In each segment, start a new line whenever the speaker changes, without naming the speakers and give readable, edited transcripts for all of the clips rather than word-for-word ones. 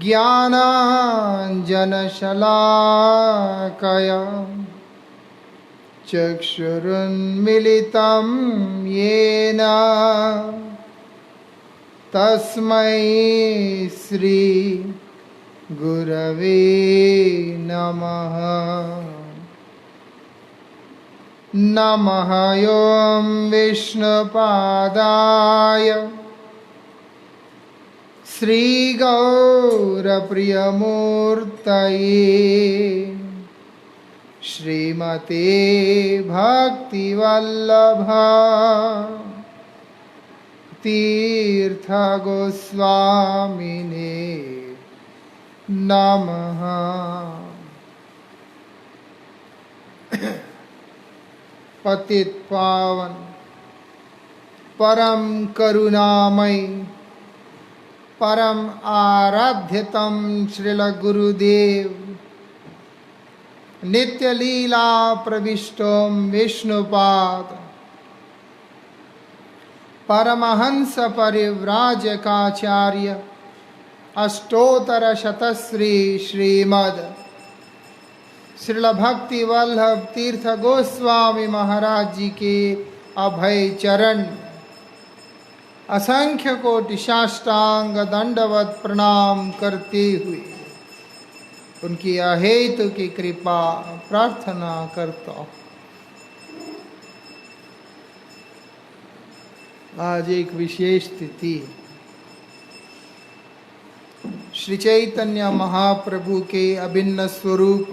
ज्ञानाञ्जनशलाकया चक्षुरुन्मिलितं येन तस्मै श्री गुरवे नमः। नमः ॐ विष्णुपादाय श्रीगौरप्रियमूर्तये श्रीमते भक्तिवल्लभ तीर्थगोस्वामिने नमः। पतित पावन परम करुणामय परम आराध्यतम श्रील गुरुदेव नित्य लीला प्रविष्टोम विष्णुपाद परमहंस परिव्राजकाचार्य अष्टोत्तर शतश्री श्रीमद श्रील भक्ति वल्लभ तीर्थ गोस्वामी महाराज जी के अभय चरण असंख्य कोटि साष्टांग दंडवत प्रणाम करते हुए उनकी अहेतु की कृपा प्रार्थना करता हूँ। आज एक विशेष तिथि श्री चैतन्य महाप्रभु के अभिन्न स्वरूप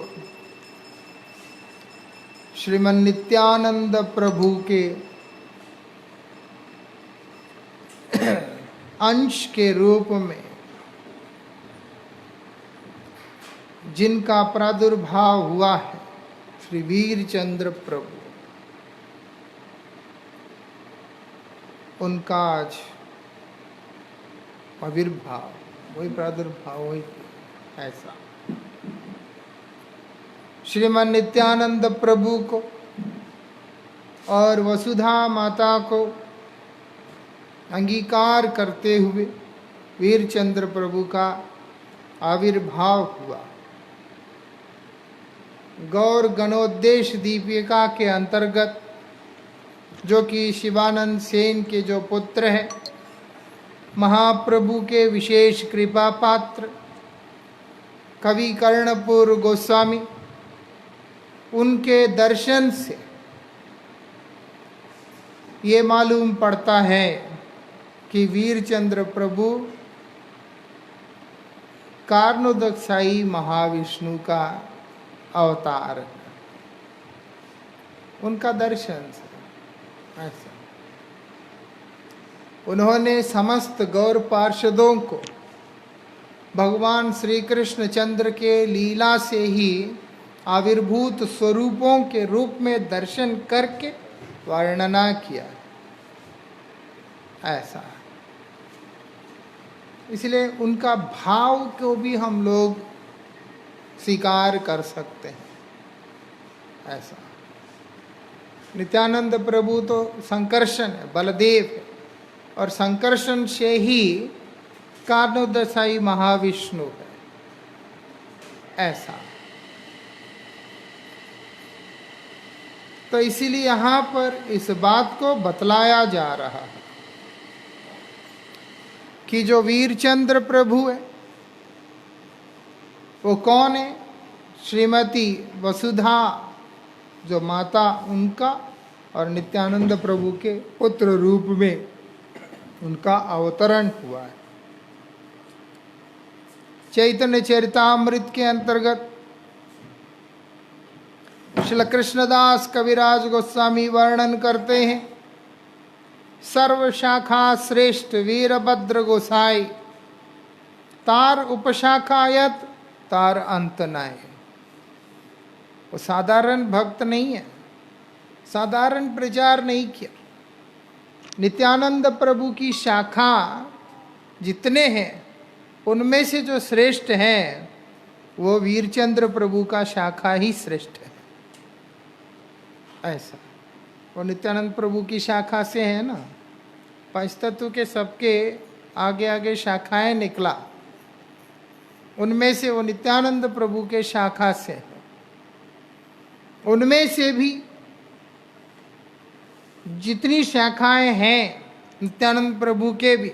श्रीमन नित्यानंद प्रभु के अंश के रूप में जिनका प्रादुर्भाव हुआ है श्री वीरचंद्र प्रभु, उनका आज आविर्भाव वही प्रादुर्भाव वही ऐसा श्रीमन नित्यानंद प्रभु को और वसुधा माता को अंगीकार करते हुए वीरचंद्र प्रभु का आविर्भाव हुआ। गौर गणोद्देश दीपिका के अंतर्गत जो कि शिवानंद सेन के जो पुत्र हैं, महाप्रभु के विशेष कृपा पात्र कवि कर्णपुर गोस्वामी, उनके दर्शन से ये मालूम पड़ता है कि वीरचंद्र प्रभु कारणोदकसाई महाविष्णु का अवतार है। उनका दर्शन से ऐसा उन्होंने समस्त गौर पार्षदों को भगवान श्री कृष्ण चंद्र के लीला से ही आविर्भूत स्वरूपों के रूप में दर्शन करके वर्णना किया ऐसा। इसलिए उनका भाव को भी हम लोग स्वीकार कर सकते हैं ऐसा। नित्यानंद प्रभु तो संकर्षण है, बलदेव है, और संकर्षण से ही कारणोदकसाई महाविष्णु है ऐसा। तो इसीलिए यहाँ पर इस बात को बतलाया जा रहा है कि जो वीरचंद्र प्रभु है वो कौन है? श्रीमती वसुधा जो माता उनका और नित्यानंद प्रभु के पुत्र रूप में उनका अवतरण हुआ है। चैतन्य चरितामृत के अंतर्गत श्री कृष्णदास कविराज गोस्वामी वर्णन करते हैं, सर्व शाखा श्रेष्ठ वीरभद्र गोसाई तार उपशाखायत तार अंत नाय। वो साधारण भक्त नहीं है, साधारण प्रचार नहीं किया। नित्यानंद प्रभु की शाखा जितने हैं उनमें से जो श्रेष्ठ हैं वो वीरचंद्र प्रभु का शाखा ही श्रेष्ठ है ऐसा। वो नित्यानंद प्रभु की शाखा से है ना, पंचतत्व के सबके आगे आगे शाखाएं निकला, उनमें से वो नित्यानंद प्रभु के शाखा से है। उनमें से भी जितनी शाखाएं हैं नित्यानंद प्रभु के भी,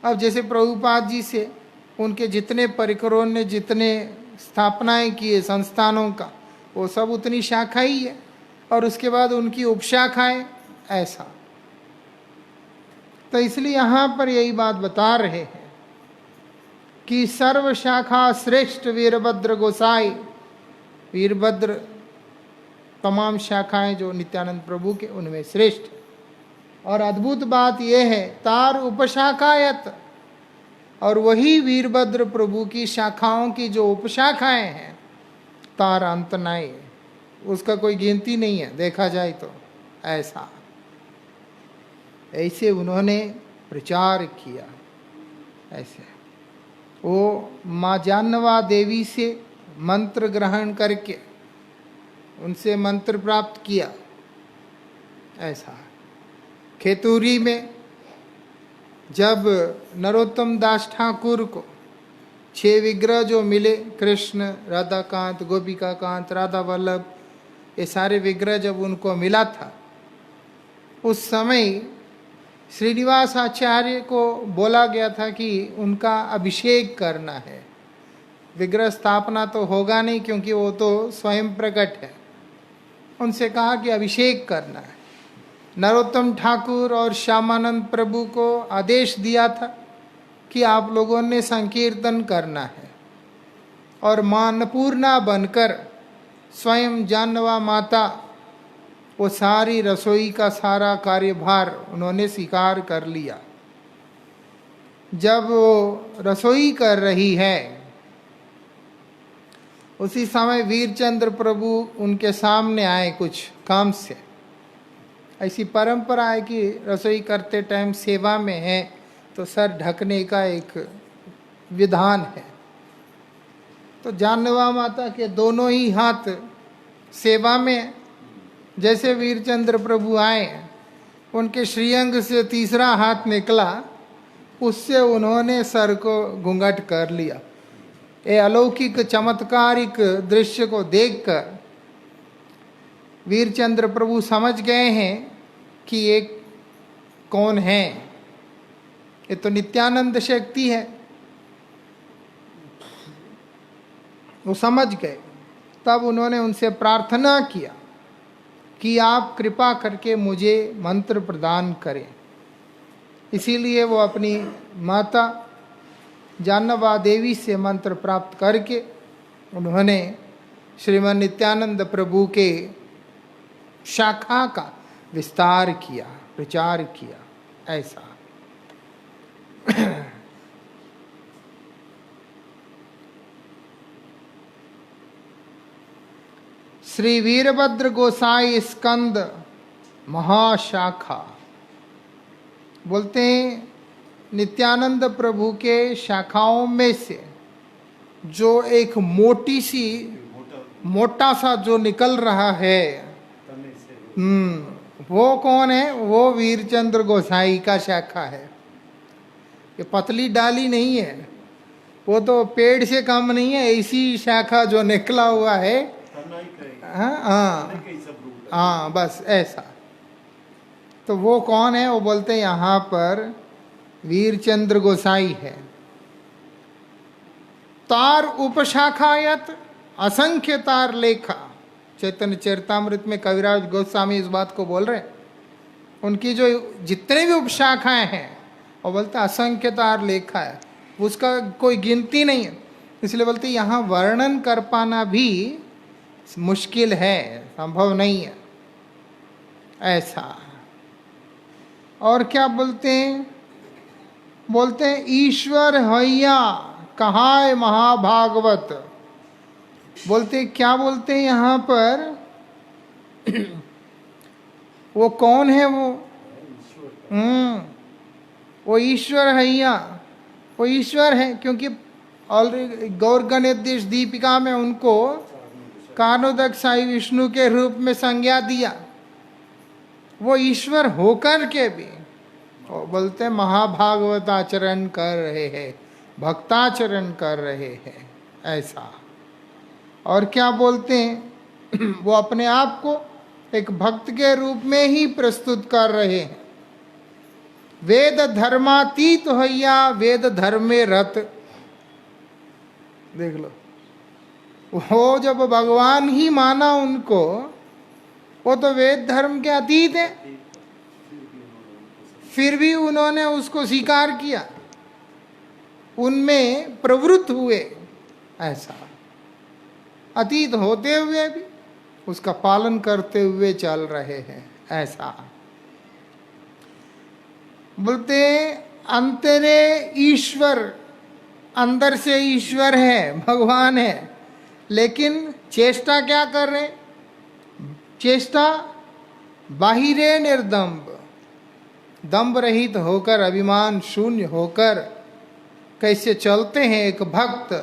अब जैसे प्रभुपाद जी से उनके जितने परिकरों ने जितने स्थापनाएं किए संस्थानों का, वो सब उतनी शाखा ही है, और उसके बाद उनकी उपशाखाएं, ऐसा। तो इसलिए यहाँ पर यही बात बता रहे हैं कि सर्व शाखा श्रेष्ठ वीरभद्र गोसाई, वीरभद्र तमाम शाखाएं जो नित्यानंद प्रभु के उनमें श्रेष्ठ। और अद्भुत बात यह है तार उपशाखायत, और वही वीरभद्र प्रभु की शाखाओं की जो उपशाखाएं हैं तार अंत नहीं, उसका कोई गिनती नहीं है देखा जाए तो। ऐसा ऐसे उन्होंने प्रचार किया। ऐसे वो माँ जानवा देवी से मंत्र ग्रहण करके उनसे मंत्र प्राप्त किया। ऐसा खेतूरी में जब नरोत्तम दास ठाकुर को 6 विग्रह जो मिले, कृष्ण, राधा कांत, गोपिका कांत, राधा वल्लभ, ये सारे विग्रह जब उनको मिला था, उस समय श्रीनिवास आचार्य को बोला गया था कि उनका अभिषेक करना है। विग्रह स्थापना तो होगा नहीं क्योंकि वो तो स्वयं प्रकट है। उनसे कहा कि अभिषेक करना है। नरोत्तम ठाकुर और श्यामानंद प्रभु को आदेश दिया था कि आप लोगों ने संकीर्तन करना है, और माँ अन्नपूर्णा बनकर स्वयं जानवा माता वो सारी रसोई का सारा कार्यभार उन्होंने स्वीकार कर लिया। जब वो रसोई कर रही है उसी समय वीरचंद्र प्रभु उनके सामने आए कुछ काम से। ऐसी परंपरा है कि रसोई करते टाइम सेवा में है तो सर ढकने का एक विधान है। तो जानवा माता के दोनों ही हाथ सेवा में, जैसे वीरचंद्र प्रभु आए उनके श्रीअंग से तीसरा हाथ निकला, उससे उन्होंने सर को घूंघट कर लिया। ये अलौकिक चमत्कारिक दृश्य को देखकर वीरचंद्र प्रभु समझ गए हैं कि ये कौन है, ये तो नित्यानंद शक्ति है। वो समझ गए। तब उन्होंने उनसे प्रार्थना किया कि आप कृपा करके मुझे मंत्र प्रदान करें। इसीलिए वो अपनी माता जानवा देवी से मंत्र प्राप्त करके उन्होंने श्रीमन नित्यानंद प्रभु के शाखा का विस्तार किया, प्रचार किया। ऐसा श्री वीरभद्र गोसाई स्कंद महाशाखा बोलते हैं नित्यानंद प्रभु के शाखाओं में से जो एक मोटा सा जो निकल रहा है, वो कौन है? वो वीरचंद्र गोसाई का शाखा है। ये पतली डाली नहीं है, वो तो पेड़ से कम नहीं है, ऐसी शाखा जो निकला हुआ है। हाँ बस ऐसा। तो वो कौन है? वो बोलते हैं यहाँ पर वीरचंद्र गोसाई है। तार उपशाखायत असंख्य तार लेखा। चैतन्य चरितामृत में कविराज गोस्वामी इस बात को बोल रहे हैं। उनकी जो जितने भी उपशाखाएं हैं वो बोलते असंख्य तार लेखा है, उसका कोई गिनती नहीं है। इसलिए बोलते यहाँ वर्णन कर पाना भी मुश्किल है, संभव नहीं है। ऐसा। और क्या बोलते हैं? बोलते हैं ईश्वर हैया कहाय महाभागवत। बोलते हैं, क्या बोलते हैं यहाँ पर? वो कौन है वो ईश्वर हैया। वो ईश्वर है क्योंकि ऑलरेडी गौर गणेश दीपिका में उनको कानोदक साई विष्णु के रूप में संज्ञा दिया। वो ईश्वर होकर के भी और बोलते हैं महाभागवताचरण कर रहे हैं, भक्ताचरण कर रहे हैं, ऐसा। और क्या बोलते हैं वो अपने आप को एक भक्त के रूप में ही प्रस्तुत कर रहे हैं। वेद धर्मातीत होइया वेद धर्म में रत। देख लो, वो जब भगवान ही माना उनको, वो तो वेद धर्म के अतीत है, फिर भी उन्होंने उसको स्वीकार किया, उनमें प्रवृत्त हुए, ऐसा। अतीत होते हुए भी उसका पालन करते हुए चल रहे हैं, ऐसा। बोलते अंतरे ईश्वर, अंदर से ईश्वर है, भगवान है, लेकिन चेष्टा क्या कर रहे? चेष्टा बाहिरे निर्दम्ब, दम्भ रहित होकर, अभिमान शून्य होकर कैसे चलते हैं एक भक्त,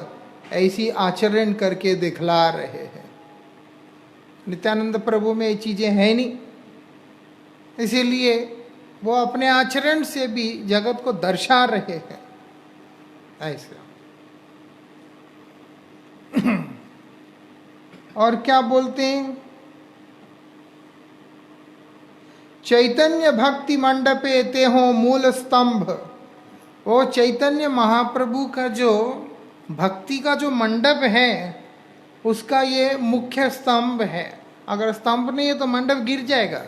ऐसी आचरण करके दिखला रहे हैं। नित्यानंद प्रभु में ये चीजें हैं नहीं, इसीलिए वो अपने आचरण से भी जगत को दर्शा रहे हैं, ऐसे। और क्या बोलते हैं? चैतन्य भक्ति मंडपे ते हो मूल स्तंभ। वो चैतन्य महाप्रभु का जो भक्ति का जो मंडप है, उसका ये मुख्य स्तंभ है। अगर स्तंभ नहीं है तो मंडप गिर जाएगा,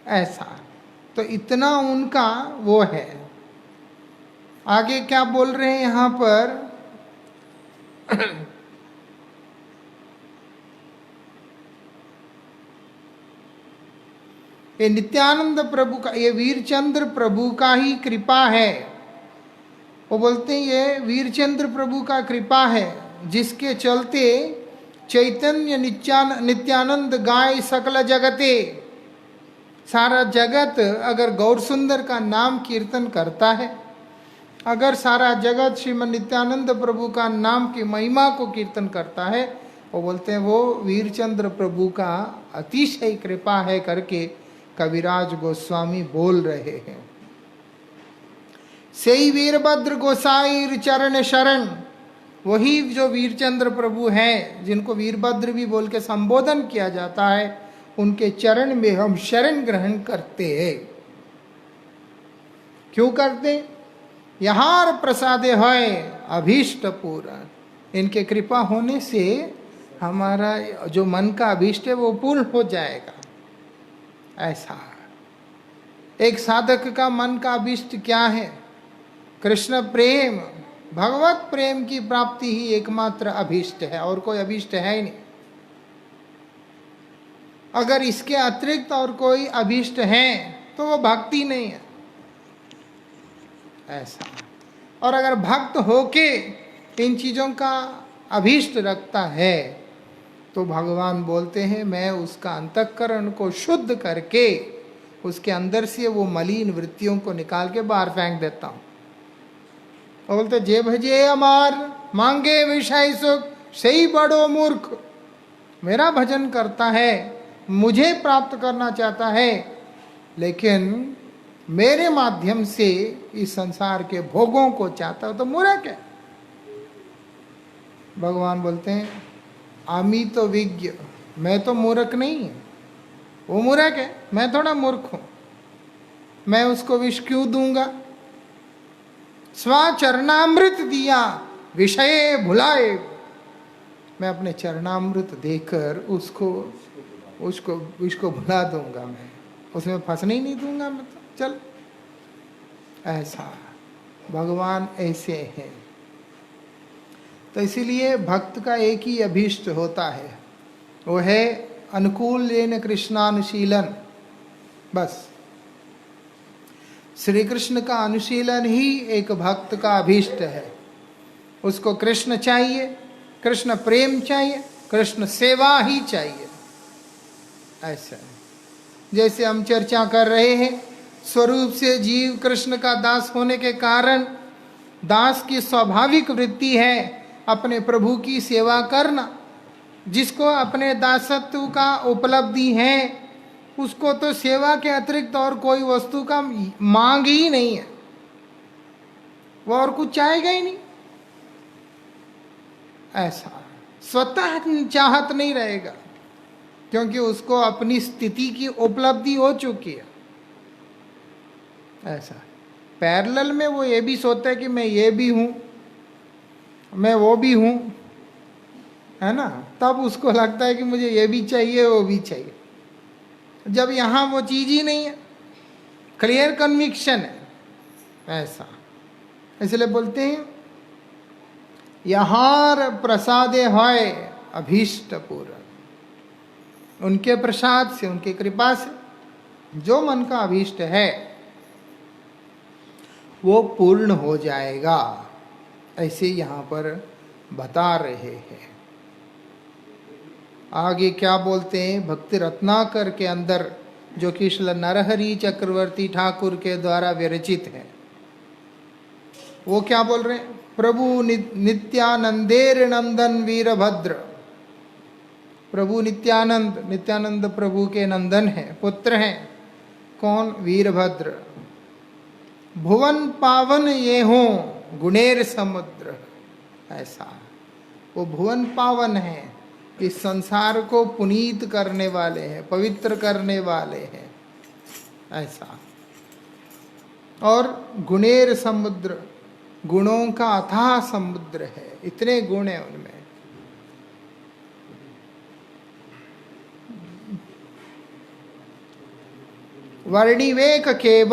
ऐसा। तो इतना उनका वो है। आगे क्या बोल रहे हैं यहाँ पर? ये नित्यानंद प्रभु का, ये वीरचंद्र प्रभु का ही कृपा है। वो बोलते हैं ये वीरचंद्र प्रभु का कृपा है, जिसके चलते चैतन्य नित्यानंद गाय सकल जगते। सारा जगत अगर गौर सुंदर का नाम कीर्तन करता है, अगर सारा जगत श्रीमद नित्यानंद प्रभु का नाम की महिमा को कीर्तन करता है, वो बोलते हैं वो वीरचंद्र प्रभु का अतिशय कृपा है करके कविराज गोस्वामी बोल रहे हैं। सेई वीरभद्र गोसाई चरण शरण, वही जो वीरचंद्र प्रभु हैं, जिनको वीरभद्र भी बोल के संबोधन किया जाता है, उनके चरण में हम शरण ग्रहण करते हैं। क्यों करते? यहार प्रसादे है अभीष्ट पूर्ण। इनके कृपा होने से हमारा जो मन का अभीष्ट है वो पूर्ण हो जाएगा, ऐसा। एक साधक का मन का अभीष्ट क्या है? कृष्ण प्रेम, भगवत प्रेम की प्राप्ति ही एकमात्र अभीष्ट है, और कोई अभीष्ट है ही नहीं। अगर इसके अतिरिक्त और कोई अभीष्ट है तो वो भक्ति नहीं है, ऐसा। और अगर भक्त होके इन चीजों का अभीष्ट रखता है तो भगवान बोलते हैं मैं उसका अंतःकरण को शुद्ध करके उसके अंदर से वो मलिन वृत्तियों को निकाल के बाहर फेंक देता हूँ। और बोलते जे भजे अमार मांगे विषय सुख सही बड़ो मूर्ख। मेरा भजन करता है, मुझे प्राप्त करना चाहता है, लेकिन मेरे माध्यम से इस संसार के भोगों को चाहता हो तो मूर्ख है। भगवान बोलते हैं आमी तो विज्ञ, मैं तो मूर्ख नहीं है, वो मूर्ख है, मैं थोड़ा मूर्ख हूं। मैं उसको विष क्यों दूंगा? स्वचरणामृत दिया विषय भुलाए। मैं अपने चरणामृत देकर उसको भुला दूंगा, मैं उसमें फंसने ही नहीं दूंगा, मैं तो चल, ऐसा। भगवान ऐसे हैं। तो इसीलिए भक्त का एक ही अभीष्ट होता है, वो है अनुकूलेन कृष्णानुशीलन। बस श्री कृष्ण का अनुशीलन ही एक भक्त का अभीष्ट है। उसको कृष्ण चाहिए, कृष्ण प्रेम चाहिए, कृष्ण सेवा ही चाहिए, ऐसा। जैसे हम चर्चा कर रहे हैं, स्वरूप से जीव कृष्ण का दास होने के कारण दास की स्वाभाविक वृत्ति है अपने प्रभु की सेवा करना। जिसको अपने दासत्व का उपलब्धि है उसको तो सेवा के अतिरिक्त और कोई वस्तु का मांग ही नहीं है, वो और कुछ चाहेगा ही नहीं। ऐसा स्वतः चाहत नहीं रहेगा, क्योंकि उसको अपनी स्थिति की उपलब्धि हो चुकी है। ऐसा पैरेलल में वो ये भी सोचता है कि मैं ये भी हूं, मैं वो भी हूं, है ना। तब उसको लगता है कि मुझे ये भी चाहिए, वो भी चाहिए, जब यहां वो चीज ही नहीं है, क्लियर कन्विक्शन है। ऐसा इसलिए बोलते हैं यहार प्रसादे होय अभीष्ट पूर्ण। उनके प्रसाद से, उनकी कृपा से जो मन का अभीष्ट है वो पूर्ण हो जाएगा, ऐसे यहां पर बता रहे हैं। आगे क्या बोलते हैं, भक्ति रत्नाकर के अंदर, जो कि श्री नरहरि चक्रवर्ती ठाकुर के द्वारा विरचित है, वो क्या बोल रहे हैं। प्रभु नित्यानंदेर नंदन वीरभद्र। प्रभु नित्यानंद, नित्यानंद प्रभु के नंदन है, पुत्र हैं। कौन? वीरभद्र। भुवन पावन ये हो गुणेर समुद्र। ऐसा वो भुवन पावन है, इस संसार को पुनीत करने वाले हैं, पवित्र करने वाले हैं। ऐसा और गुणेर समुद्र, गुणों का अथाह समुद्र है, इतने गुण हैं उनमें। वर्णिवेक केव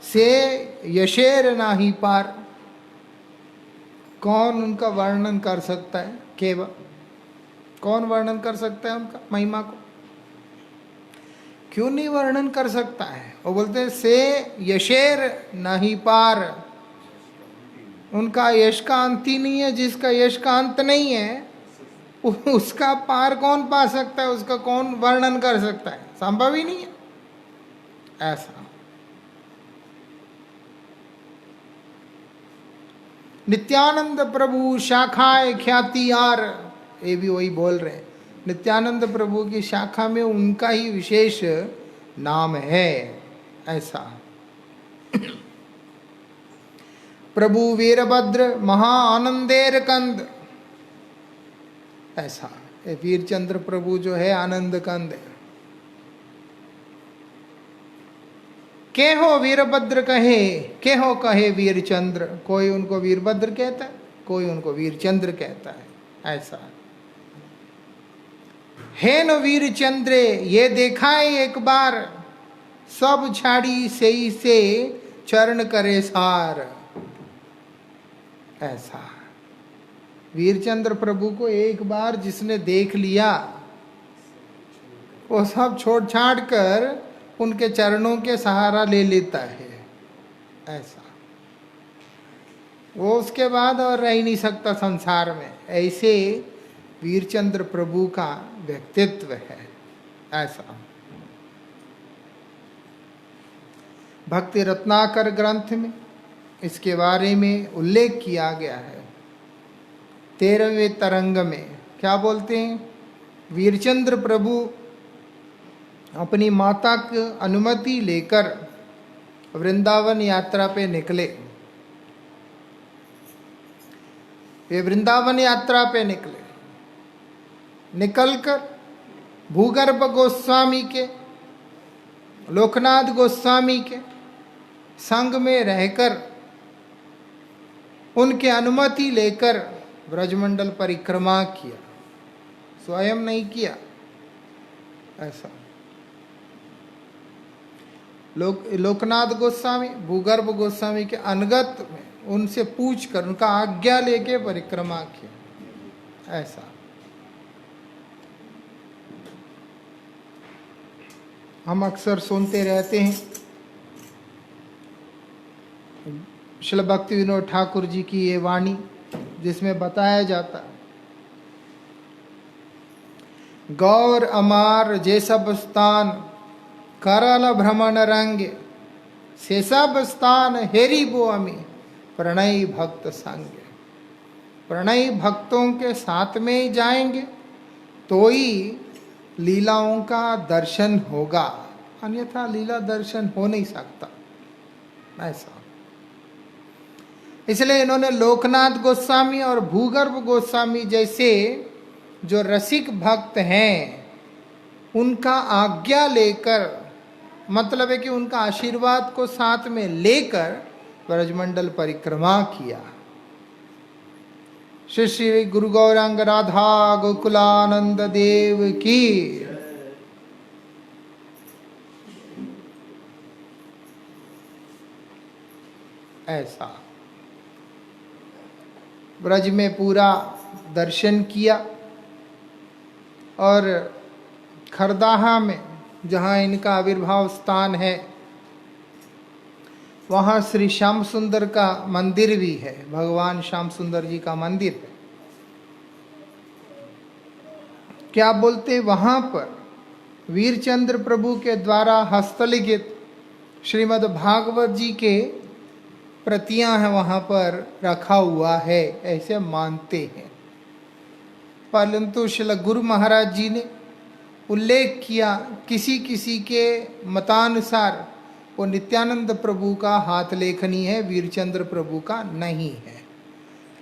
से यशेर नाही पार। कौन उनका वर्णन कर सकता है? केव, कौन वर्णन कर सकता है उनका महिमा को? क्यों नहीं वर्णन कर सकता है? वो बोलते हैं से यशेर नहीं पार। उनका यश का अंत ही नहीं है। जिसका यश का अंत नहीं है उसका पार कौन पा सकता है? उसका कौन वर्णन कर सकता है? संभव ही नहीं है। ऐसा नित्यानंद प्रभु शाखाए ख्याति यार, ये भी वही बोल रहे हैं। नित्यानंद प्रभु की शाखा में उनका ही विशेष नाम है। ऐसा प्रभु वीरभद्र महा आनंदेर कंद। ऐसा वीरचंद्र प्रभु जो है आनंद कंद है। के हो वीरभद्र कहे, के हो कहे वीरचंद्र। कोई उनको वीरभद्र कहता है, कोई उनको वीरचंद्र कहता है। ऐसा हे न वीरचंद्रे ये देखा है एक बार, सब छाड़ी से ही से चरण करे सार। ऐसा वीरचंद्र प्रभु को एक बार जिसने देख लिया वो सब छोड़ छाड़ कर उनके चरणों के सहारा ले लेता है। ऐसा वो उसके बाद और रह ही नहीं सकता संसार में। ऐसे वीरचंद्र प्रभु का व्यक्तित्व है। ऐसा भक्ति रत्नाकर ग्रंथ में इसके बारे में उल्लेख किया गया है। 13वें तरंग में क्या बोलते हैं? वीरचंद्र प्रभु अपनी माता की अनुमति लेकर वृंदावन यात्रा पे निकले। वे वृंदावन यात्रा पे निकले। निकलकर भूगर्भ गोस्वामी के, लोकनाथ गोस्वामी के संग में रहकर उनके अनुमति लेकर ब्रजमंडल परिक्रमा किया, स्वयं नहीं किया। ऐसा लोकनाथ गोस्वामी भूगर्भ गोस्वामी के अनगत में उनसे पूछकर उनका आज्ञा लेके परिक्रमा किया। ऐसा हम अक्सर सुनते रहते हैं श्रील भक्ति विनोद ठाकुर जी की ये वाणी, जिसमें बताया जाता है गौर अमार जे सब स्थान करल भ्रमण रंग, से सब स्थान हेरी बो अमी प्रणयी भक्त संग। प्रणयी भक्तों के साथ में ही जाएंगे तो ही लीलाओं का दर्शन होगा, अन्यथा लीला दर्शन हो नहीं सकता ऐसा। इसलिए इन्होंने लोकनाथ गोस्वामी और भूगर्भ गोस्वामी जैसे जो रसिक भक्त हैं उनका आज्ञा लेकर, मतलब है कि उनका आशीर्वाद को साथ में लेकर ब्रजमंडल परिक्रमा किया। श्री श्री गुरु गौरांग राधा गोकुलानंद देव की। ऐसा ब्रज में पूरा दर्शन किया और खरदाहा में जहाँ इनका आविर्भाव स्थान है वहाँ श्री श्याम सुंदर का मंदिर भी है, भगवान श्याम सुंदर जी का मंदिर है। क्या बोलते, वहाँ पर वीरचंद्र प्रभु के द्वारा हस्तलिखित श्रीमद् भागवत जी के प्रतियां हैं वहाँ पर रखा हुआ है, ऐसे मानते हैं। परंतु श्री गुरु महाराज जी ने उल्लेख किया किसी किसी के मतानुसार वो नित्यानंद प्रभु का हाथ लेखनी है, वीरचंद्र प्रभु का नहीं है।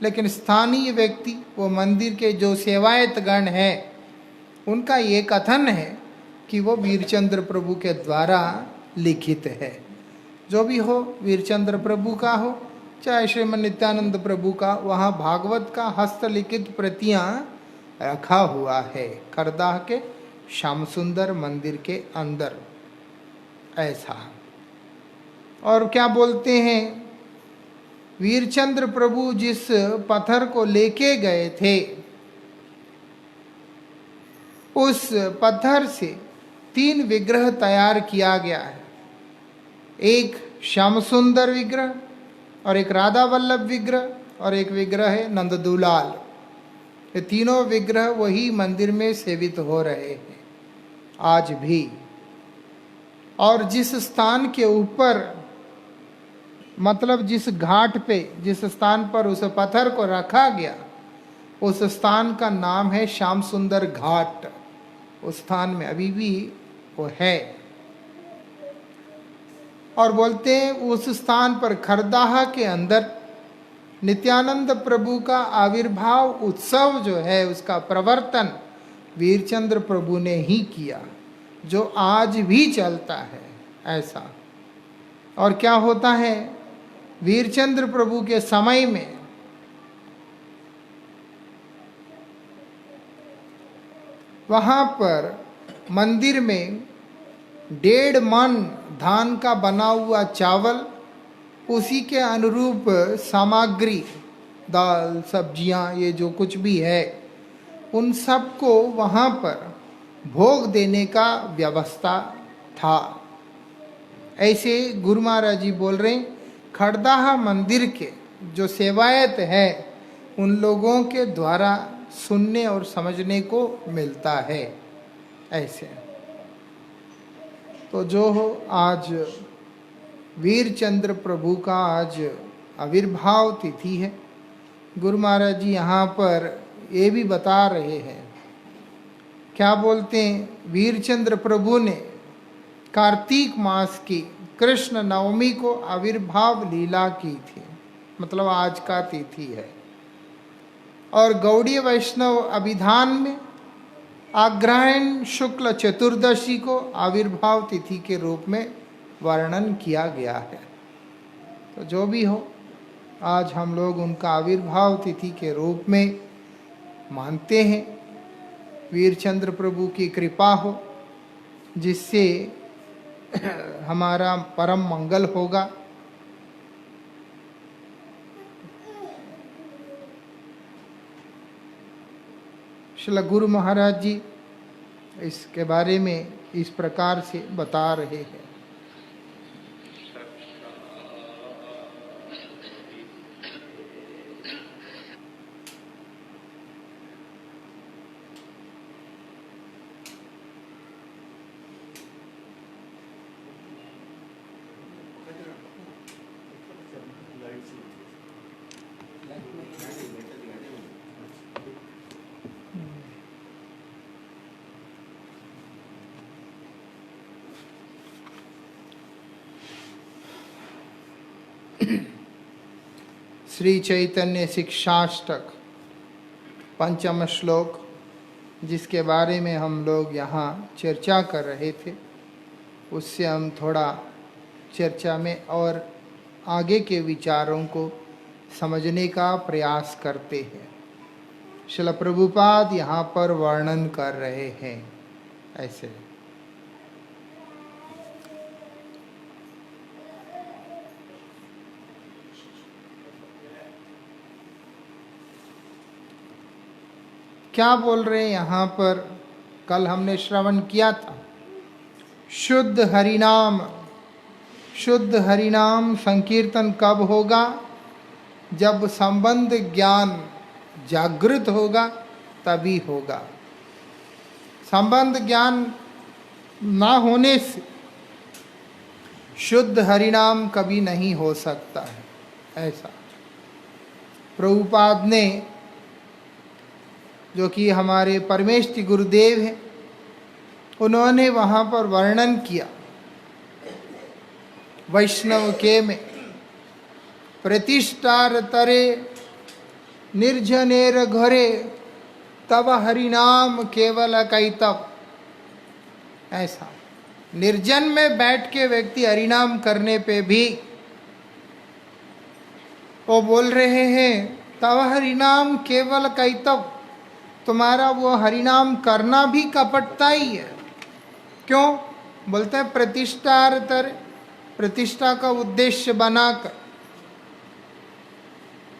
लेकिन स्थानीय व्यक्ति, वो मंदिर के जो सेवायत गण हैं, उनका ये कथन है कि वो वीरचंद्र प्रभु के द्वारा लिखित है। जो भी हो, वीरचंद्र प्रभु का हो चाहे श्रीमद नित्यानंद प्रभु का, वहाँ भागवत का हस्तलिखित प्रतियां रखा हुआ है खरदाह के श्याम सुंदर मंदिर के अंदर ऐसा। और क्या बोलते हैं, वीरचंद्र प्रभु जिस पत्थर को लेके गए थे उस पत्थर से 3 विग्रह तैयार किया गया है। एक श्याम सुंदर विग्रह और एक राधा वल्लभ विग्रह और एक विग्रह है नंददुलाल। ये तीनों विग्रह वही मंदिर में सेवित हो रहे हैं आज भी। और जिस स्थान के ऊपर, मतलब जिस घाट पे, जिस स्थान पर उस पत्थर को रखा गया, उस स्थान का नाम है श्याम सुंदर घाट। उस स्थान में अभी भी वो है। और बोलते हैं उस स्थान पर खरदाहा के अंदर नित्यानंद प्रभु का आविर्भाव उत्सव जो है उसका प्रवर्तन वीरचंद्र प्रभु ने ही किया, जो आज भी चलता है ऐसा। और क्या होता है, वीरचंद्र प्रभु के समय में वहाँ पर मंदिर में 1.5 मन धान का बना हुआ चावल, उसी के अनुरूप सामग्री, दाल सब्जियां, ये जो कुछ भी है, उन सब को वहाँ पर भोग देने का व्यवस्था था। ऐसे गुरु महाराज जी बोल रहे हैं, खरदाहा मंदिर के जो सेवायत है उन लोगों के द्वारा सुनने और समझने को मिलता है ऐसे। तो जो हो, आज वीरचंद्र प्रभु का आज आविर्भाव तिथि है। गुरु महाराज जी यहाँ पर ये भी बता रहे हैं, क्या बोलते हैं, वीरचंद्र प्रभु ने कार्तिक मास की कृष्ण नवमी को आविर्भाव लीला की थी, मतलब आज का तिथि है। और गौड़ीय वैष्णव अभिधान में अग्रहायण शुक्ल चतुर्दशी को आविर्भाव तिथि के रूप में वर्णन किया गया है। तो जो भी हो, आज हम लोग उनका आविर्भाव तिथि के रूप में मानते हैं। वीरचंद्र प्रभु की कृपा हो जिससे हमारा परम मंगल होगा। श्रील गुरु महाराज जी इसके बारे में इस प्रकार से बता रहे हैं। श्री चैतन्य शिक्षाष्टक पंचम श्लोक, जिसके बारे में हम लोग यहाँ चर्चा कर रहे थे, उससे हम थोड़ा चर्चा में और आगे के विचारों को समझने का प्रयास करते हैं। श्रील प्रभुपाद यहाँ पर वर्णन कर रहे हैं ऐसे। क्या बोल रहे हैं यहाँ पर? कल हमने श्रवण किया था, शुद्ध हरिनाम, शुद्ध हरिनाम संकीर्तन कब होगा? जब संबंध ज्ञान जागृत होगा तभी होगा। संबंध ज्ञान ना होने से शुद्ध हरिनाम कभी नहीं हो सकता है। ऐसा प्रभुपाद ने, जो कि हमारे परमेष्टि गुरुदेव हैं, उन्होंने वहाँ पर वर्णन किया वैष्णव के में, प्रतिष्ठार तरे निर्जनेर घरे तब हरिनाम केवल कैतव। ऐसा निर्जन में बैठ के व्यक्ति हरिनाम करने पे भी वो बोल रहे हैं तब हरिनाम केवल कैतव, तुम्हारा वो हरिनाम करना भी कपटता ही है। क्यों? बोलते हैं प्रतिष्ठार्तर, प्रतिष्ठा का उद्देश्य बनाकर।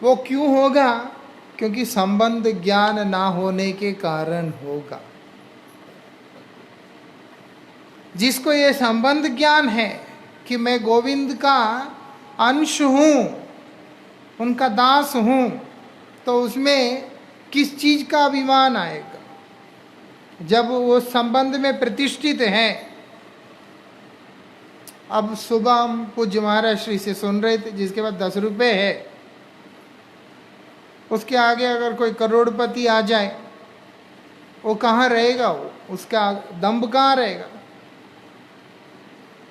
वो क्यों होगा? क्योंकि संबंध ज्ञान ना होने के कारण होगा। जिसको ये संबंध ज्ञान है कि मैं गोविंद का अंश हूँ, उनका दास हूँ, तो उसमें किस चीज का अभिमान आएगा? जब वो संबंध में प्रतिष्ठित है। अब सुबह हम पूज्य महाराज श्री से सुन रहे थे, जिसके पास 10 रुपये है, उसके आगे अगर कोई करोड़पति आ जाए, वो कहाँ रहेगा? वो उसका दम्भ कहाँ रहेगा?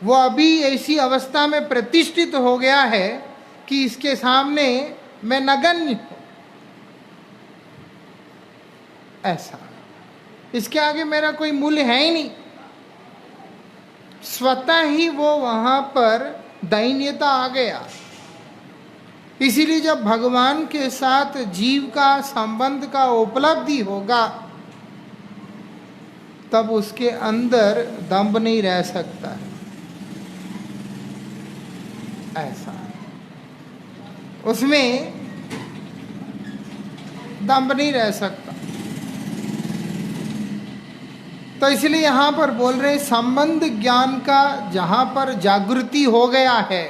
वो अभी ऐसी अवस्था में प्रतिष्ठित हो गया है कि इसके सामने मैं नगण्य हूं। ऐसा, इसके आगे मेरा कोई मूल्य है ही नहीं। स्वतः ही वो वहां पर दैन्यता आ गया। इसीलिए जब भगवान के साथ जीव का संबंध का उपलब्धि होगा, तब उसके अंदर दम्भ नहीं रह सकता है। ऐसा, उसमें दम्भ नहीं रह सकता। तो इसलिए यहाँ पर बोल रहे संबंध ज्ञान का जहाँ पर जागृति हो गया है,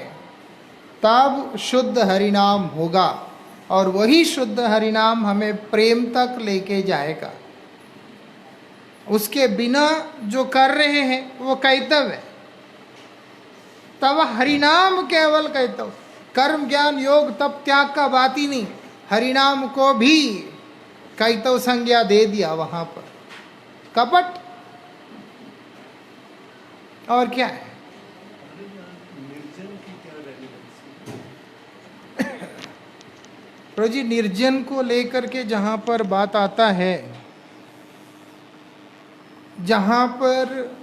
तब शुद्ध हरिनाम होगा, और वही शुद्ध हरिनाम हमें प्रेम तक लेके जाएगा। उसके बिना जो कर रहे हैं वो कैतव है। तब हरिनाम केवल कैतव, कर्म ज्ञान योग तब त्याग का बात ही नहीं। हरिनाम को भी कैतव संज्ञा दे दिया वहां पर। कपट और क्या है? प्रभु जी, निर्जन को लेकर के जहां पर बात आता है, जहां पर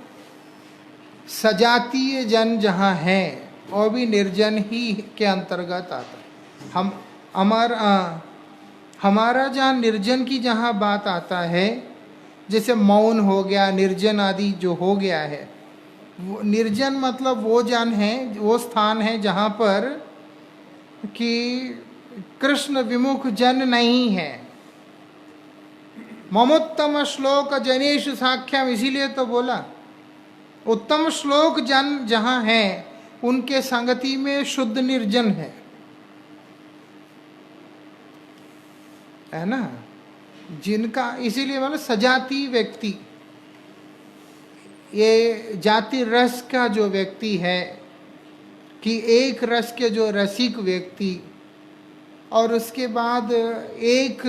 सजातीय जन जहां है, वो भी निर्जन ही के अंतर्गत आता है। हमारा जहाँ निर्जन की जहाँ बात आता है, जैसे मौन हो गया, निर्जन आदि जो हो गया है, वो निर्जन मतलब वो जन है, वो स्थान है जहाँ पर कि कृष्ण विमुख जन नहीं है। ममोत्तम श्लोक जनेषु साख्यम, इसीलिए तो बोला उत्तम श्लोक जन जहाँ है, उनके संगति में शुद्ध निर्जन है ना? जिनका, इसीलिए मतलब सजाती व्यक्ति, ये जाति रस का जो व्यक्ति है, कि एक रस के जो रसिक व्यक्ति, और उसके बाद एक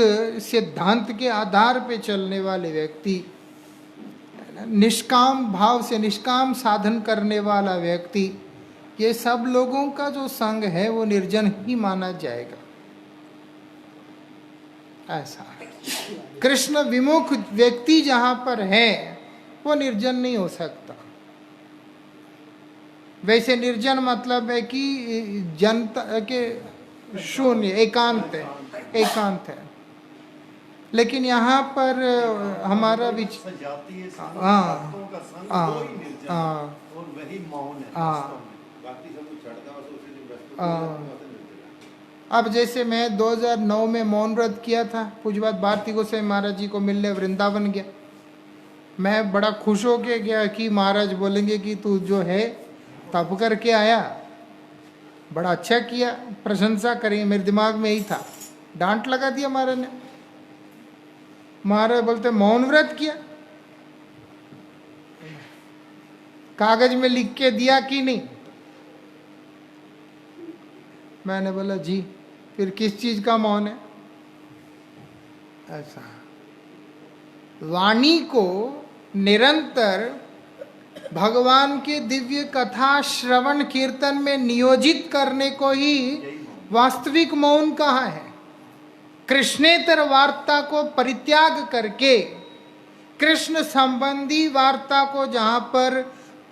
सिद्धांत के आधार पे चलने वाले व्यक्ति, निष्काम भाव से निष्काम साधन करने वाला व्यक्ति, ये सब लोगों का जो संग है वो निर्जन ही माना जाएगा। ऐसा कृष्ण विमुख व्यक्ति जहां पर है वो निर्जन नहीं हो सकता। वैसे निर्जन मतलब है कि जनता के शून्य, एकांत है, एकांत है। लेकिन यहाँ पर हमारा हाँ हाँ हाँ। अब जैसे मैं 2009 में मौन व्रत किया था, पूज्यपाद भारती गोसाई महाराज जी को मिलने वृंदावन गया। मैं बड़ा खुश हो के गया कि महाराज बोलेंगे कि तू जो है तप करके आया, बड़ा अच्छा किया, प्रशंसा करेंगे। मेरे दिमाग में यही था। डांट लगा दिया महाराज ने। महाराज बोलते मौन व्रत किया, कागज में लिख के दिया कि नहीं? मैंने बोला जी। फिर किस चीज का मौन है? ऐसा वाणी को निरंतर भगवान के दिव्य कथा श्रवण कीर्तन में नियोजित करने को ही वास्तविक मौन कहा है। कृष्णेतर वार्ता को परित्याग करके कृष्ण संबंधी वार्ता को जहां पर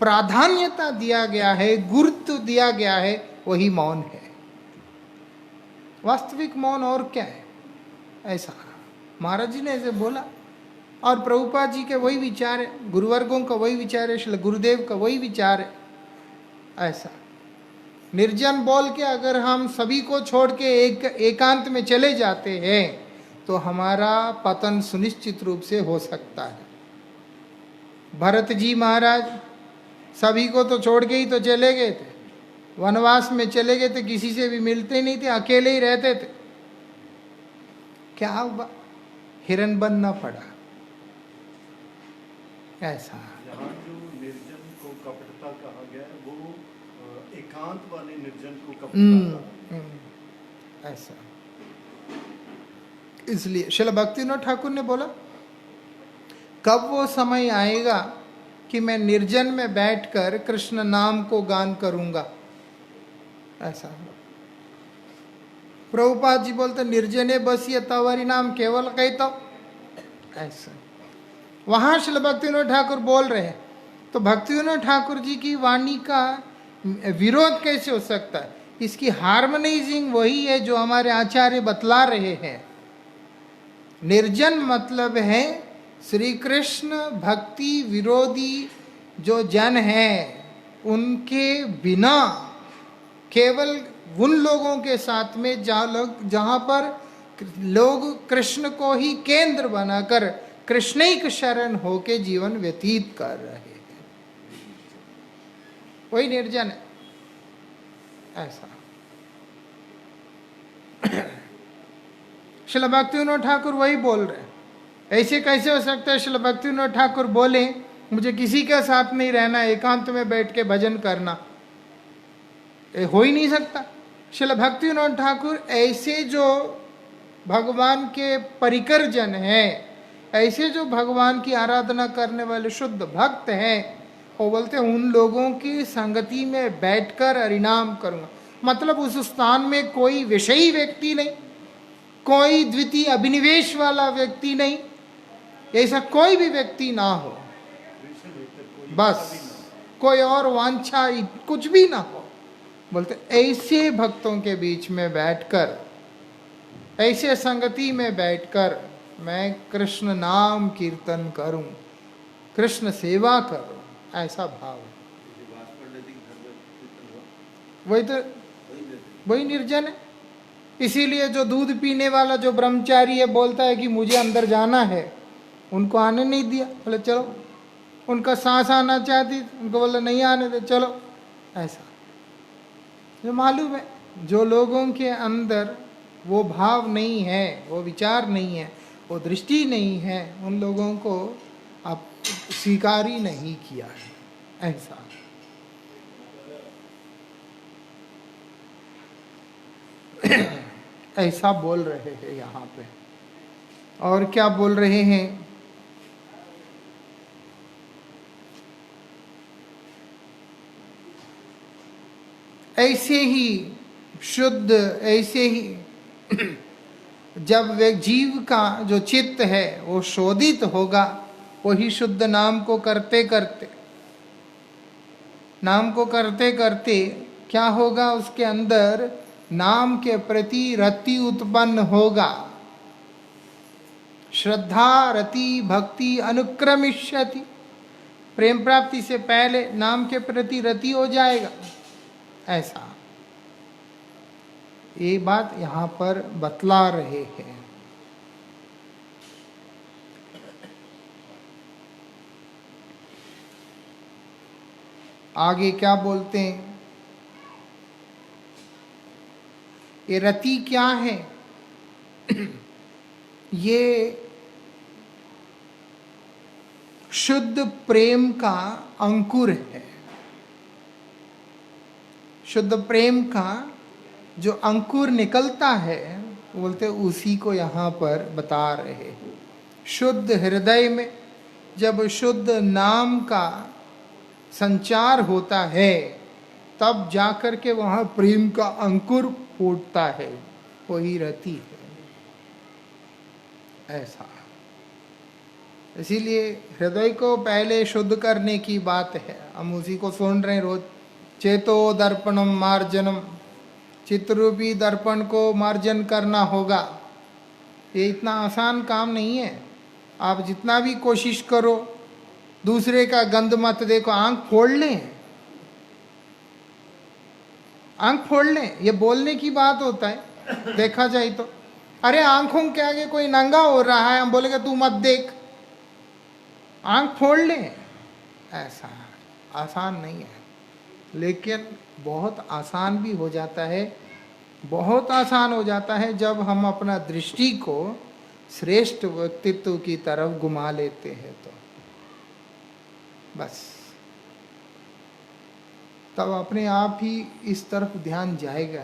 प्राधान्यता दिया गया है, गुरुत्व दिया गया है, वही मौन है वास्तविक मौन। और क्या है? ऐसा महाराज जी ने ऐसे बोला और प्रभुपाद जी के वही विचार है, गुरुवर्गों का वही विचार है, श्री गुरुदेव का वही विचार है। ऐसा निर्जन बोल के अगर हम सभी को छोड़ के एकांत में चले जाते हैं तो हमारा पतन सुनिश्चित रूप से हो सकता है। भरत जी महाराज सभी को तो छोड़ के ही तो चले गए थे, वनवास में चले गए थे, किसी से भी मिलते नहीं थे, अकेले ही रहते थे। क्या हुआ? हिरण बनना पड़ा। ऐसा
यहाँ जो निर्जन को कपटता कहा गया है वो एकांत वाले निर्जन को कपटता
ऐसा। इसलिए श्रील भक्तिविनोद ठाकुर ने बोला कब वो समय आएगा कि मैं निर्जन में बैठकर कृष्ण नाम को गान करूंगा। ऐसा प्रभुपाद जी बोलते निर्जने बसिए तवरी नाम केवल कहता। ऐसा वहां श्रील भक्तिविनोद ठाकुर बोल रहे हैं, तो भक्तिविनोद ठाकुर जी की वाणी का विरोध कैसे हो सकता है? इसकी हार्मोनाइजिंग वही है जो हमारे आचार्य बतला रहे हैं। निर्जन मतलब है श्री कृष्ण भक्ति विरोधी जो जन हैं उनके बिना, केवल उन लोगों के साथ में जहां पर लोग कृष्ण को ही केंद्र बनाकर कृष्णिक शरण होके जीवन व्यतीत कर रहे हैं, वही निर्जन है। ऐसा श्रील भक्तिविनोद ठाकुर वही बोल रहे हैं। ऐसे कैसे हो सकता है श्रील भक्तिविनोद ठाकुर बोले मुझे किसी के साथ नहीं रहना, एकांत में बैठ के भजन करना? ये हो ही नहीं सकता। श्रील भक्तिविनोद ठाकुर ऐसे जो भगवान के परिकर जन हैं, ऐसे जो भगवान की आराधना करने वाले शुद्ध भक्त हैं, वो बोलते हैं उन लोगों की संगति में बैठकर हरिनाम करूंगा। मतलब उस स्थान में कोई विषयी व्यक्ति नहीं, कोई द्वितीय अभिनिवेश वाला व्यक्ति नहीं, ऐसा कोई भी व्यक्ति ना हो, बस कोई और वांछा कुछ भी ना हो। बोलते ऐसे भक्तों के बीच में बैठकर, ऐसे संगति में बैठकर मैं कृष्ण नाम कीर्तन करूं, कृष्ण सेवा करूं, ऐसा भाव। वही निर्जन है। इसीलिए जो दूध पीने वाला जो ब्रह्मचारी है बोलता है कि मुझे अंदर जाना है, उनको आने नहीं दिया। बोले चलो, उनका सांस आना चाहती, उनको बोला नहीं आने दे, चलो। ऐसा जो मालूम है जो लोगों के अंदर वो भाव नहीं है, वो विचार नहीं है, वो दृष्टि नहीं है, उन लोगों को आप स्वीकार ही नहीं किया है। ऐसा ऐसा बोल रहे हैं यहाँ पे। और क्या बोल रहे हैं? ऐसे ही शुद्ध, ऐसे ही जब वे जीव का जो चित्त है वो शोधित होगा, वही शुद्ध नाम को करते करते क्या होगा, उसके अंदर नाम के प्रति रति उत्पन्न होगा। श्रद्धा रति भक्ति अनुक्रमिष्यति, प्रेम प्राप्ति से पहले नाम के प्रति रति हो जाएगा। ऐसा ये बात यहाँ पर बतला रहे हैं। आगे क्या बोलते हैं, ये रति क्या है? ये शुद्ध प्रेम का अंकुर है। शुद्ध प्रेम का जो अंकुर निकलता है, बोलते उसी को यहाँ पर बता रहे हैं। शुद्ध हृदय में जब शुद्ध नाम का संचार होता है, तब जाकर के वहाँ प्रेम का अंकुर फूटता है, वही रति है। ऐसा, इसीलिए हृदय को पहले शुद्ध करने की बात है। हम उसी को सुन रहे हैं रोज, चेतो दर्पणम मार्जनम, चित्तरूपी दर्पण को मार्जन करना होगा। ये इतना आसान काम नहीं है। आप जितना भी कोशिश करो, दूसरे का गंध मत देखो, आंख फोड़ लें, आंख फोड़ लें, ये बोलने की बात होता है। देखा जाए तो अरे आंखों के आगे कोई नंगा हो रहा है, हम बोलेंगे तू मत देख, आंख फोड़ लें। ऐसा आसान नहीं है, लेकिन बहुत आसान भी हो जाता है। बहुत आसान हो जाता है जब हम अपना दृष्टि को श्रेष्ठ व्यक्तित्व की तरफ घुमा लेते हैं, तो बस तब अपने आप ही इस तरफ ध्यान जाएगा।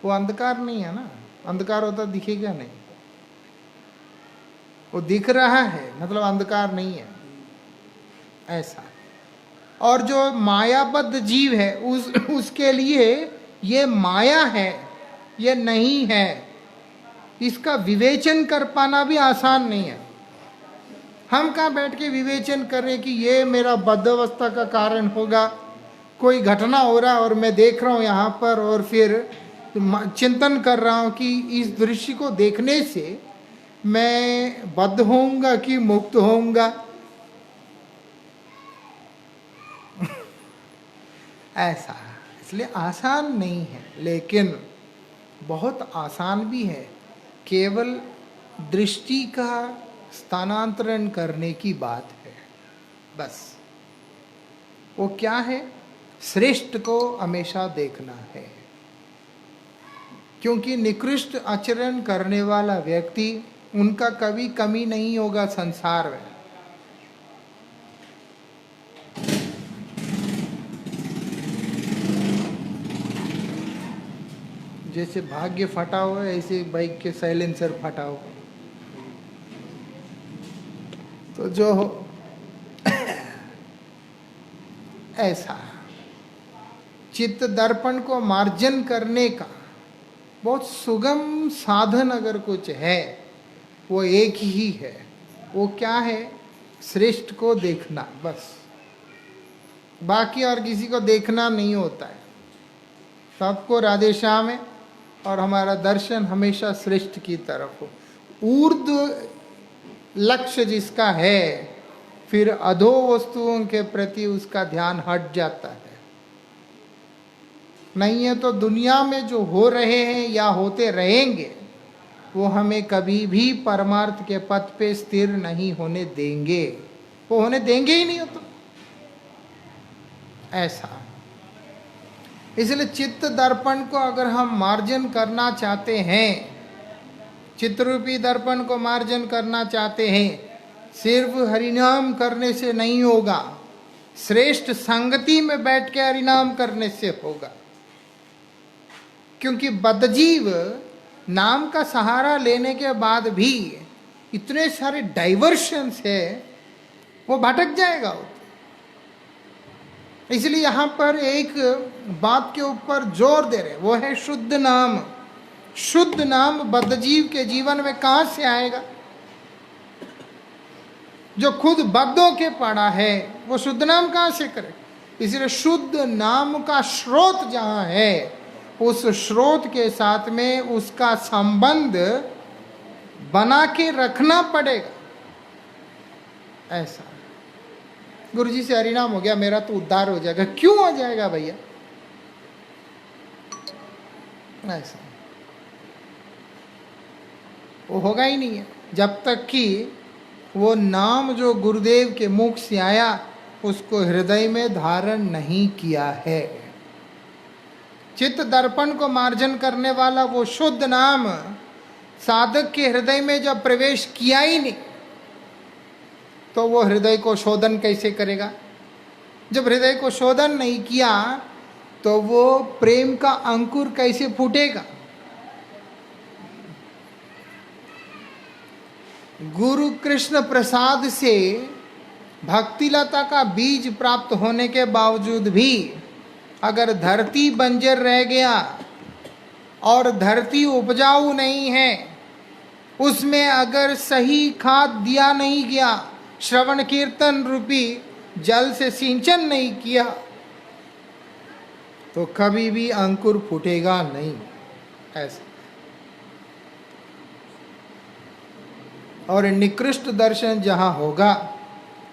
वो अंधकार नहीं है ना, अंधकार होता दिखेगा नहीं, वो दिख रहा है मतलब अंधकार नहीं है। ऐसा, और जो मायाबद्ध जीव है उसके लिए ये माया है, ये नहीं है, इसका विवेचन कर पाना भी आसान नहीं है। हम कहाँ बैठ के विवेचन करें कि ये मेरा बद्धावस्था का कारण होगा। कोई घटना हो रहा है और मैं देख रहा हूँ यहाँ पर, और फिर चिंतन कर रहा हूँ कि इस दृश्य को देखने से मैं बद्ध होऊंगा कि मुक्त होऊंगा। ऐसा, इसलिए आसान नहीं है, लेकिन बहुत आसान भी है। केवल दृष्टि का स्थानांतरण करने की बात है, बस। वो क्या है? श्रेष्ठ को हमेशा देखना है, क्योंकि निकृष्ट आचरण करने वाला व्यक्ति, उनका कभी कमी नहीं होगा संसार में। जैसे भाग्य फटा हुआ है, ऐसे बाइक के साइलेंसर फटा हुआ। तो जो हो ऐसा चित्त दर्पण को मार्जन करने का बहुत सुगम साधन अगर कुछ है, वो एक ही है। वो क्या है? श्रेष्ठ को देखना, बस। बाकी और किसी को देखना नहीं होता है। सबको राधे श्याम है, और हमारा दर्शन हमेशा श्रेष्ठ की तरफ हो। ऊर्ध्व लक्ष्य जिसका है, फिर अधो वस्तुओं के प्रति उसका ध्यान हट जाता है। नहीं है तो दुनिया में जो हो रहे हैं या होते रहेंगे, वो हमें कभी भी परमार्थ के पथ पे स्थिर नहीं होने देंगे। वो होने देंगे ही नहीं हो तो। ऐसा, इसलिए चित्त दर्पण को अगर हम मार्जन करना चाहते हैं, चित्तरूपी दर्पण को मार्जन करना चाहते हैं, सिर्फ हरिनाम करने से नहीं होगा, श्रेष्ठ संगति में बैठ के हरिनाम करने से होगा। क्योंकि बद्धजीव नाम का सहारा लेने के बाद भी इतने सारे डाइवर्शंस है, वो भटक जाएगा। इसलिए यहाँ पर एक बात के ऊपर जोर दे रहे, वो है शुद्ध नाम। शुद्ध नाम बद्धजीव के जीवन में कहां से आएगा? जो खुद बद्धों के पड़ा है वो शुद्ध नाम कहां से करे? इसलिए शुद्ध नाम का स्रोत जहां है, उस स्रोत के साथ में उसका संबंध बना के रखना पड़ेगा। ऐसा गुरुजी से हरिनाम हो गया, मेरा तो उद्धार हो जाएगा। क्यों हो जाएगा भैया? ऐसा वो होगा ही नहीं है जब तक कि वो नाम जो गुरुदेव के मुख से आया उसको हृदय में धारण नहीं किया है। चित्त दर्पण को मार्जन करने वाला वो शुद्ध नाम साधक के हृदय में जब प्रवेश किया ही नहीं, तो वो हृदय को शोधन कैसे करेगा? जब हृदय को शोधन नहीं किया तो वो प्रेम का अंकुर कैसे फूटेगा? गुरु कृष्ण प्रसाद से भक्तिलता का बीज प्राप्त होने के बावजूद भी अगर धरती बंजर रह गया और धरती उपजाऊ नहीं है, उसमें अगर सही खाद दिया नहीं गया, श्रवण कीर्तन रूपी जल से सिंचन नहीं किया, तो कभी भी अंकुर फूटेगा नहीं। ऐसा और निकृष्ट दर्शन जहां होगा,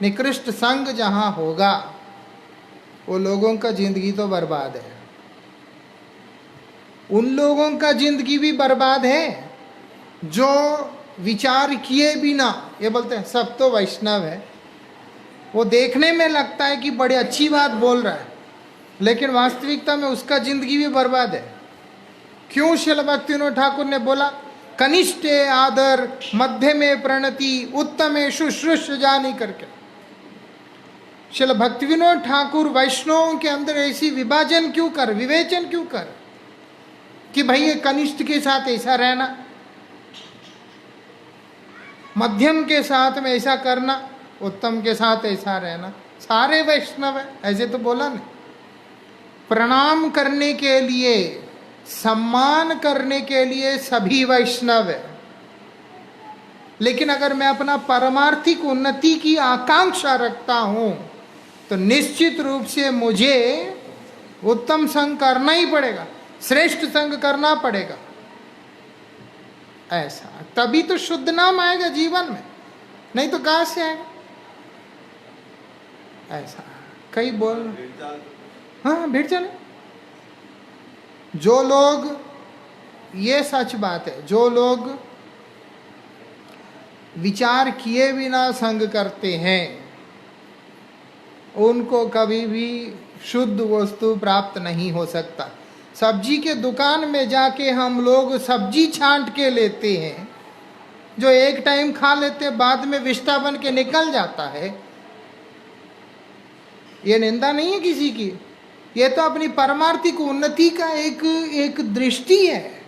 निकृष्ट संग जहां होगा, वो लोगों का जिंदगी तो बर्बाद है। उन लोगों का जिंदगी भी बर्बाद है जो विचार किए बिना ये बोलते हैं सब तो वैष्णव है। वो देखने में लगता है कि बड़ी अच्छी बात बोल रहा है, लेकिन वास्तविकता में उसका जिंदगी भी बर्बाद है। क्यों? श्रील भक्तिविनोद ठाकुर ने बोला, कनिष्ठे आदर, मध्य में प्रणति, उत्तमे शुश्रूष जानी करके। श्रील भक्तिविनोद ठाकुर वैष्णवों के अंदर ऐसी विभाजन क्यों कर, विवेचन क्यों कर कि भाई ये कनिष्ठ के साथ ऐसा रहना, मध्यम के साथ में ऐसा करना, उत्तम के साथ ऐसा रहना। सारे वैष्णव है ऐसे तो बोला नहीं। प्रणाम करने के लिए, सम्मान करने के लिए सभी वैष्णव है, लेकिन अगर मैं अपना परमार्थिक उन्नति की आकांक्षा रखता हूं तो निश्चित रूप से मुझे उत्तम संग करना ही पड़ेगा, श्रेष्ठ संग करना पड़ेगा। ऐसा तभी तो शुद्ध नाम आएगा जीवन में, नहीं तो कहां से आएगा? ऐसा कई बोल, हाँ भेड़ चले। जो लोग, ये सच बात है, जो लोग विचार किए बिना संग करते हैं उनको कभी भी शुद्ध वस्तु प्राप्त नहीं हो सकता। सब्जी के दुकान में जाके हम लोग सब्जी छांट के लेते हैं, जो एक टाइम खा लेते बाद में विष्ठा बन के निकल जाता है। ये निंदा नहीं है किसी की, ये तो अपनी परमार्थिक उन्नति का एक दृष्टि है।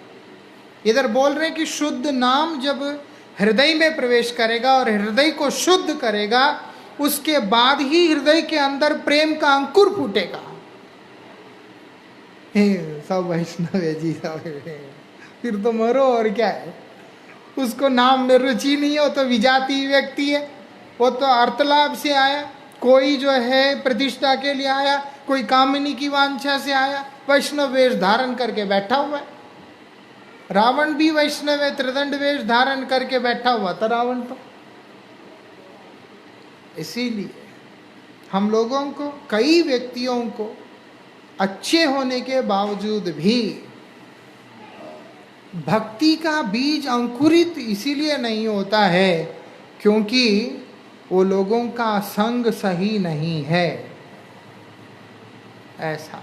इधर बोल रहे हैं कि शुद्ध नाम जब हृदय में प्रवेश करेगा और हृदय को शुद्ध करेगा, उसके बाद ही हृदय के अंदर प्रेम का अंकुर फूटेगा। सब वैष्णव है जी, सब फिर तो मरो और क्या है। उसको नाम में रुचि नहीं है, वो तो विजाती व्यक्ति है, वो तो अर्थलाभ से आया, कोई जो है प्रतिष्ठा के लिए आया, कोई कामिनी की वांछा से आया, वैष्णव वेश धारण करके बैठा हुआ है। रावण भी वैष्णव है, त्रिदंड वेश धारण करके बैठा हुआ था रावण तो। इसीलिए हम लोगों को, कई व्यक्तियों को अच्छे होने के बावजूद भी भक्ति का बीज अंकुरित इसीलिए नहीं होता है क्योंकि वो लोगों का संग सही नहीं है। ऐसा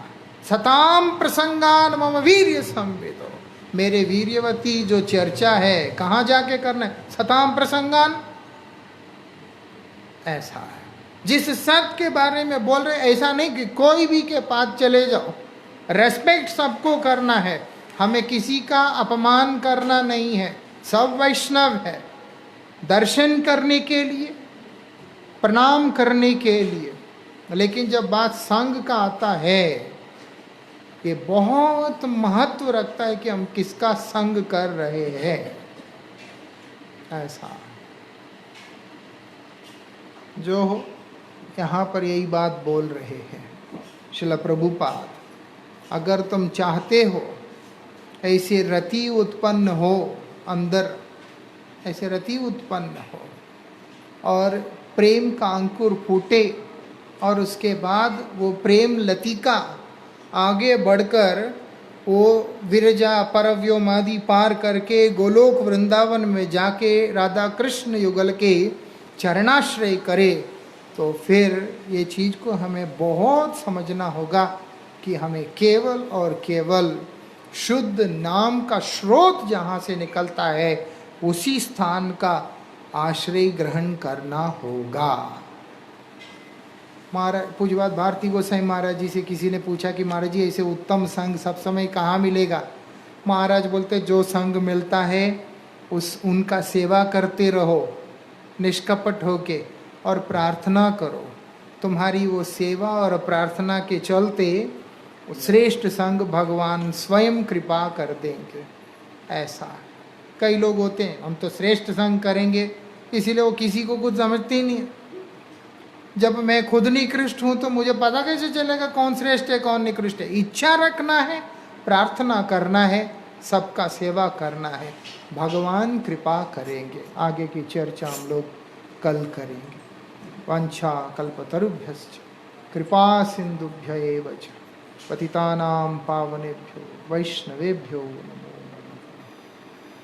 सताम प्रसंगान मम वीर्य संवेदो, मेरे वीर्यवती जो चर्चा है कहाँ जाके करना है? सताम प्रसंगान। ऐसा है, जिस सत्य के बारे में बोल रहे, ऐसा नहीं कि कोई भी के पास चले जाओ, रेस्पेक्ट सबको करना है, हमें किसी का अपमान करना नहीं है, सब वैष्णव है, दर्शन करने के लिए, प्रणाम करने के लिए। लेकिन जब बात संग का आता है, ये बहुत महत्व रखता है कि हम किसका संग कर रहे हैं। ऐसा जो यहाँ पर यही बात बोल रहे हैं श्रील प्रभुपाद, अगर तुम चाहते हो ऐसे रति उत्पन्न हो अंदर, ऐसे रति उत्पन्न हो और प्रेम का अंकुर फूटे और उसके बाद वो प्रेम लतिका आगे बढ़कर वो विरजा परव्योमादि पार करके गोलोक वृंदावन में जाके राधा कृष्ण युगल के चरणाश्रय करे, तो फिर ये चीज़ को हमें बहुत समझना होगा कि हमें केवल और केवल शुद्ध नाम का स्रोत जहाँ से निकलता है उसी स्थान का आश्रय ग्रहण करना होगा। महाराज पूज्यपाद भारती गोसाई महाराज जी से किसी ने पूछा कि महाराज जी ऐसे उत्तम संग सब समय कहाँ मिलेगा? महाराज बोलते जो संग मिलता है उनका सेवा करते रहो निष्कपट होके और प्रार्थना करो, तुम्हारी वो सेवा और प्रार्थना के चलते श्रेष्ठ संग भगवान स्वयं कृपा कर देंगे। ऐसा कई लोग होते हैं हम तो श्रेष्ठ संग करेंगे इसीलिए वो किसी को कुछ समझते ही नहीं है। जब मैं खुद निकृष्ट हूँ तो मुझे पता कैसे चलेगा कौन श्रेष्ठ है कौन निकृष्ट है? इच्छा रखना है, प्रार्थना करना है, सबका सेवा करना है, भगवान कृपा करेंगे। आगे की चर्चा हम लोग कल करेंगे। वांछा कल्पतरुभ्यश्च कृपा सिंधुभ्य एव च पतितानां पावनेभ्यो वैष्णवेभ्यो नमः।